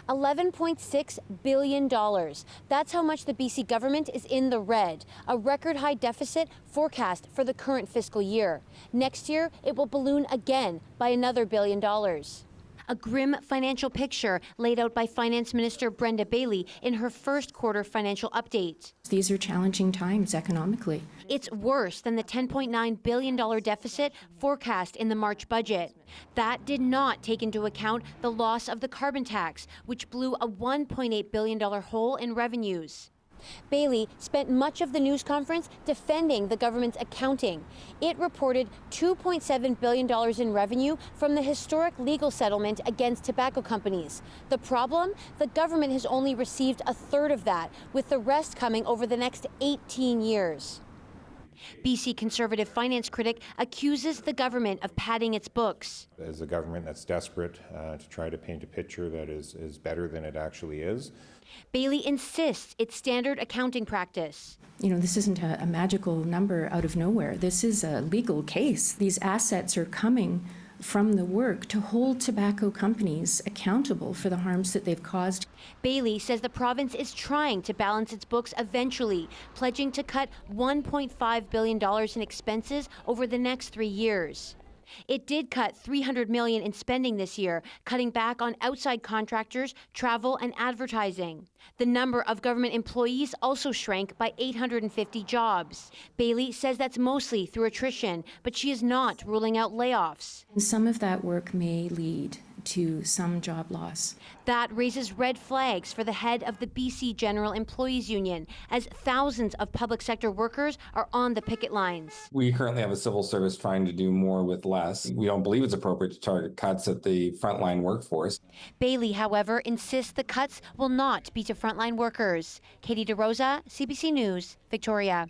$11.6 billion. That's how much the BC government is in the red, a record high deficit forecast for the current fiscal year. Next year, it will balloon again by another $1 billion. A grim financial picture laid out by Finance Minister Brenda Bailey in her first quarter financial update. These are challenging times economically. It's worse than the $10.9 billion deficit forecast in the March budget. That did not take into account the loss of the carbon tax, which blew a $1.8 billion hole in revenues. Bailey spent much of the news conference defending the government's accounting. It reported $2.7 billion in revenue from the historic legal settlement against tobacco companies. The problem? The government has only received a third of that, with the rest coming over the next 18 years. BC Conservative finance critic accuses the government of padding its books. As a government that's desperate to try to paint a picture that is better than it actually is. Bailey insists it's standard accounting practice. You know, this isn't a magical number out of nowhere. This is a legal case. These assets are coming from the work to hold tobacco companies accountable for the harms that they've caused. Bailey says the province is trying to balance its books eventually, pledging to cut $1.5 billion in expenses over the next 3 years. It did cut $300 million in spending this year, cutting back on outside contractors, travel, and advertising. The number of government employees also shrank by 850 jobs. Bailey says that's mostly through attrition, but she is not ruling out layoffs. Some of that work may lead to some job loss. That raises red flags for the head of the BC General Employees Union, as thousands of public sector workers are on the picket lines. We currently have a civil service trying to do more with less. We don't believe it's appropriate to target cuts at the frontline workforce. Bailey, however, insists the cuts will not be to frontline workers. Katie DeRosa, CBC News, Victoria.